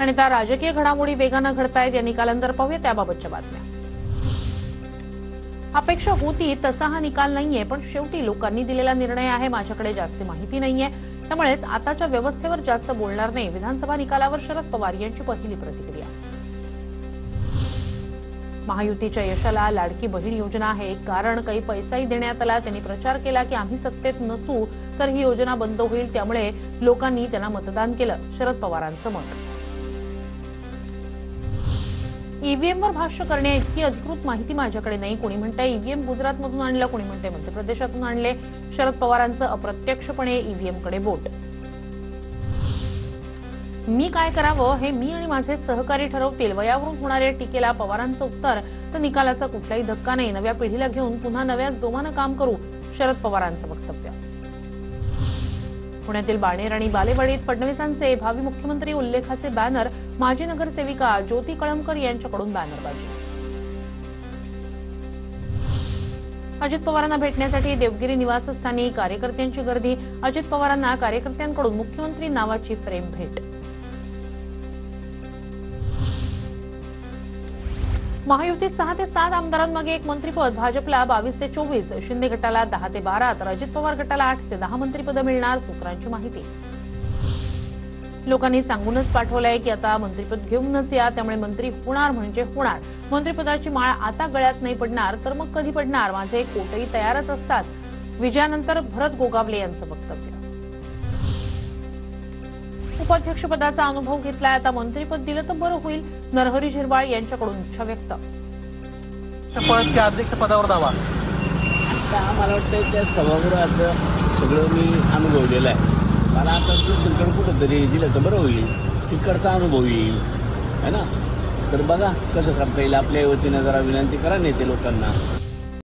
आणि त्या राजकीय घडामोडी वेगानं घडतायत या निकालानंतर पाहूया त्याबाबतच्या बातम्या। अपेक्षा होती तसा हा निकाल नाहीये, पण शेवटी लोकांनी दिलेला निर्णय आहे। माझ्याकडे जास्त माहिती नाहीये, त्यामुळेच आताच्या व्यवस्थेवर जास्त बोलणार नाही। विधानसभा निकालावर शरद पवार यांची पहिली प्रतिक्रिया। महायुतीच्या यशाला लाडकी बहीण योजना आहे कारण काही पैसाही देण्यात आला। त्यांनी प्रचार केला की आम्ही सत्तेत नसू तर ही योजना बंद होईल, त्यामुळे लोकांनी त्यांना मतदान केलं, शरद पवारांचं मत। ईव्हीएमवर भाष्य करण्याइतकी अधिकृत माहिती माझ्याकडे नाही। कोणी म्हणते ईव्हीएम गुजरातमधून आणलं, कोणी म्हणते मध्य प्रदेशातून आणले। शरद पवारांचं अप्रत्यक्षपणे ईव्हीएमकडे बोट। मी काय करावं हे मी आणि माझे सहकारी ठरवतील। वयावरून होणाऱ्या टीकेला पवारांचं उत्तर, तर निकालाचा कुठलाही धक्का नाही। नव्या पिढीला घेऊन पुन्हा नव्या जोमानं काम करू, शरद पवारांचं वक्तव्य। पुण्यातील बाणेर आणि बालेवाडीत फडणवीसांचे भावी मुख्यमंत्री उल्लेखाचे बॅनर, माजी नगरसेविका ज्योती कळमकर यांच्याकडून बॅनरबाजी। अजित पवारांना भेटण्यासाठी देवगिरी निवासस्थानी कार्यकर्त्यांची गर्दी। अजित पवारांना कार्यकर्त्यांकडून मुख्यमंत्री नावाची फ्रेम भेट। महायुतीत 6 ते 7 आमदारांमागे एक मंत्रिपद, भाजपला 22 ते 24, शिंदे गटाला 10 ते 12 तर अजित पवार गटाला 8 ते 10 मंत्रिपदं मिळणार, सूत्रांची माहिती। लोकांनी सांगूनच पाठवलंय की आता मंत्रिपद घेऊनच या, त्यामुळे मंत्री होणार म्हणजे होणार। मंत्रिपदाची माळ आता गळ्यात नाही पडणार तर मग कधी पडणार? माझे कोटही तयारच असतात, विजयानंतर भरत गोगावले यांचं वक्तव्य। उपाध्यक्षपदाचा अनुभव घेतलाय, आता मंत्रिपद दिलं तर बरं होईल, नरहरी झिरवाळ यांच्याकडून इच्छा व्यक्त। अध्यक्षपदावर दावा आता मला वाटतं त्या सभागृहाचं सगळं मी अनुभवलेलं आहे। मला आता दुसरीकडे कुठं तरी दिलं तर बरं होईल, तिकडचा अनुभव येईल है ना। तर बघा कसं करता येईल, आपल्या वतीनं जरा विनंती करा नेते लोकांना।